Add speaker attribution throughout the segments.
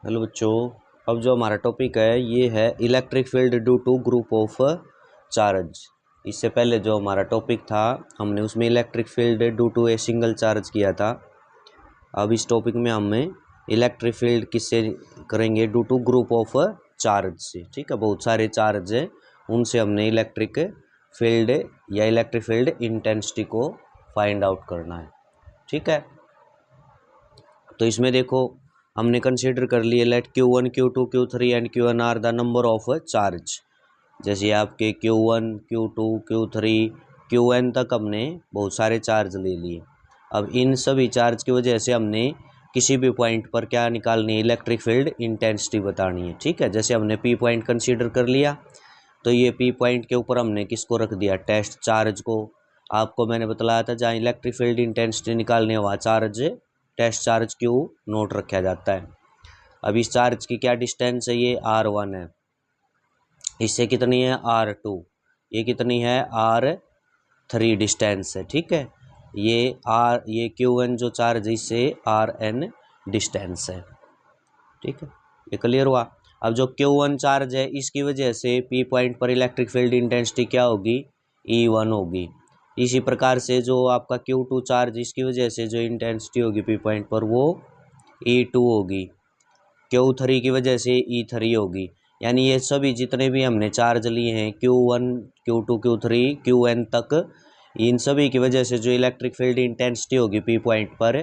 Speaker 1: Hello बच्चों, अब जो हमारा टॉपिक है ये है electric field due to group of charge. इससे पहले जो हमारा टॉपिक था हमने उसमें electric field due to a single charge किया था। अब इस टॉपिक में हमें इलेक्ट्रिक फील्ड किससे करेंगे? Due to group of charge से। ठीक है, बहुत सारे चार्ज है उनसे हमने इलेक्ट्रिक फील्ड या इलेक्ट्रिक फील्ड इंटेंसिटी को फाइंड आउट करना है। ठीक है, तो इसमें देखो हमने कंसीडर कर लिए let Q1, Q2, Q3 and Qn are the number of charge. जैसे आपके Q1, Q2, Q3, Qn तक हमने बहुत सारे चार्ज ले लिए। अब इन सभी चार्ज की वजह से हमने किसी भी पॉइंट पर क्या निकालनी है? इलेक्ट्रिक फील्ड इंटेंसिटी बतानी है। ठीक है, जैसे हमने P पॉइंट कंसीडर कर लिया तो ये P पॉइंट के ऊपर हमने किसको रख दिया? टेस्ट चार्ज को। आपको मैंने बतलाया था जहाँ इलेक्ट्रिक फील्ड इंटेंसिटी निकालने वहाँ charge test charge Q naught रखा जाता है। अब इस चार्ज की क्या डिस्टेंस है? ये R1 है। इससे कितनी है? R2। ये कितनी है? R3 डिस्टेंस है। ठीक है, ये Qn जो चार्ज है इससे Rn डिस्टेंस है। ठीक है, ये क्लियर हुआ। अब जो Q1 चार्ज है इसकी वजह से P पॉइंट पर इलेक्ट्रिक फील्ड इंटेंसिटी क्या होगी? E1 होगी। इसी प्रकार से जो आपका Q2 चार्ज इसकी वजह से जो इंटेंसिटी होगी P पॉइंट पर वो E2 होगी। Q3 की वजह से E3 होगी। यानी ये सभी जितने भी हमने चार्ज लिए हैं Q1, Q2, Q3, Qn तक, इन सभी की वजह से जो इलेक्ट्रिक फील्ड इंटेंसिटी होगी P पॉइंट पर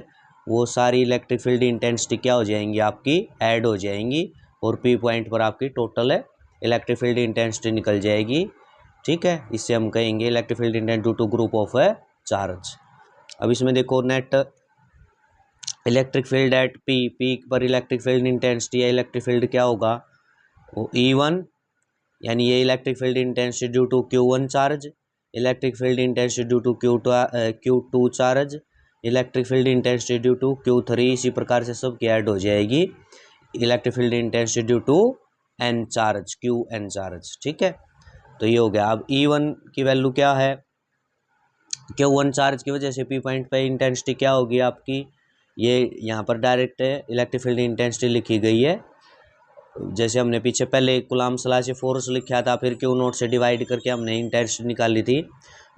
Speaker 1: वो सारी इलेक्ट्रिक फील्ड इंटेंसिटी क्या हो जाएंगी? आपकी ऐड हो जाएंगी और P पॉइंट पर आपकी टोटल इलेक्ट्रिक फील्ड इंटेंसिटी निकल जाएगी। ठीक है, इससे हम कहेंगे electric field intensity due to group of charge. अब इसमें देखो net electric field at P पर इलेक्ट्रिक फील्ड इंटेंसिटी या इलेक्ट्रिक फील्ड क्या होगा? वो E1, यानी ये electric field intensity due to Q1 charge, electric field intensity due to Q2 charge, electric field intensity due to Q3। इसी प्रकार से सब की ऐड हो जाएगी electric field intensity due to N charge, Qn charge. ठीक है, तो ये हो गया। अब E1 की वैल्यू क्या है? Q1 चार्ज की वजह से P पॉइंट पे इंटेंसिटी क्या होगी आपकी? ये यहाँ पर डायरेक्ट इलेक्ट्रिक फील्ड इंटेंसिटी लिखी गई है। जैसे हमने पीछे पहले कुलाम्ब्स लॉ से फोर्स लिखा था, फिर Q नोट से डिवाइड करके हमने इंटेंसिटी निकाली थी।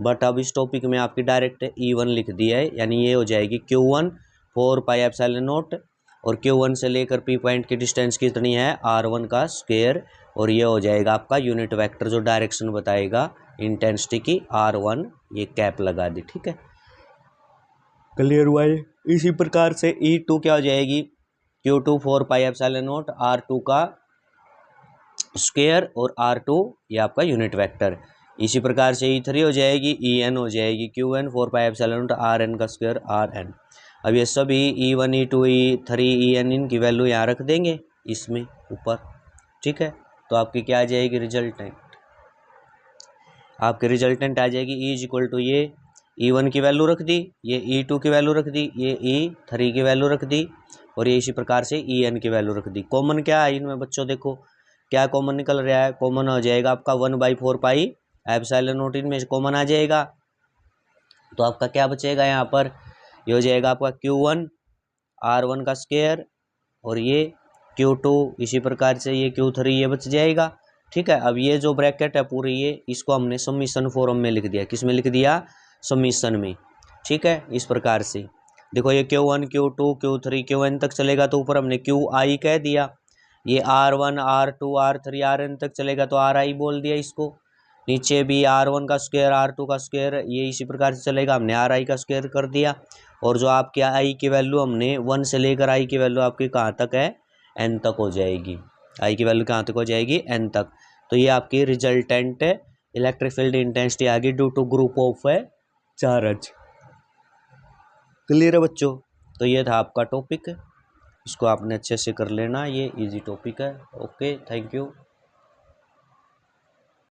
Speaker 1: बट अब इस टॉपिक में आपकी डायरेक्ट E1 लिख दिया है, यानी ये हो जाएगी Q1 4 पाई एप्सिलॉन नोट, और Q1 से लेकर P पॉइंट की डिस्टेंस कितनी है? R1 का स्क्वायर, और ये हो जाएगा आपका यूनिट वेक्टर जो डायरेक्शन बताएगा इंटेंसिटी की, R1 ये कैप लगा दी। ठीक है, क्लियर हुआ ये? इसी प्रकार से E2 क्या हो जाएगी? Q2 4 pi epsilon note, R2 का स्क्वायर और R2 ये आपका यूनिट वेक्टर। इसी प्रकार से E3 हो जाएगी, En हो जाएगी Qn 4 pi epsilon note, Rn का स्क्वायर Rn। अब ये सभी E1, E2, E3, En इनकी वैल्यू यहाँ रख देंगे इसमें ऊपर। ठीक है, तो आपकी क्या आ जाएगी? रिजल्टेंट। आपकी रिजल्टेंट आ जाएगी E इज इक्वल टू ये E1 की वैल्यू रख दी, ये E2 की वैल्यू रख दी, ये E3 की वैल्यू रख दी, और ये इसी प्रकार से En की वैल्यू रख दी। कॉमन क्या है इनमें बच्चों? देखो क्या कॉमन निकल रहा है? कॉमन हो जाएगा आपका 1/4 पाई एप्सिलॉन नोट, इनमें से कॉमन आ जाएगा। तो आपका क्या बचेगा यहाँ पर? ये हो जाएगा आपका Q1 R1 का स्क्वायर, और ये Q2 इसी प्रकार से ये Q3 ये बच जाएगा। ठीक है, अब ये जो ब्रैकेट है पूरी ये इसको हमने समीशन फॉर्म में लिख दिया। किस में लिख दिया? समीशन में। ठीक है, इस प्रकार से देखो ये Q1, Q2, Q3, Qn तक चलेगा तो ऊपर हमने Qi कह दिया। ये R1, R2, R3, Rn तक चलेगा तो Ri बोल दिया इसको। नीचे भी R1 का स्क्वायर, R2 का स्क्वायर, ये इसी प्रकार से चलेगा, हमने Ri का स्क्वायर कर दिया। और जो आपके I की वैल्यू हमने 1 से लेकर I की वैल्यू आपकी कहाँ तक है? N तक हो जाएगी। I की वैल्यू कहाँ तक हो जाएगी? N तक। तो ये आपकी रिजल्टेंट इलेक्ट्रिक फील्ड इंटेंसिटी आ गई due to group of charge. Clear है बच्चों? तो ये था आपका टॉपिक, इसको आपने अच्छे से कर लेना, ये इजी टॉपिक है। Okay, thank you.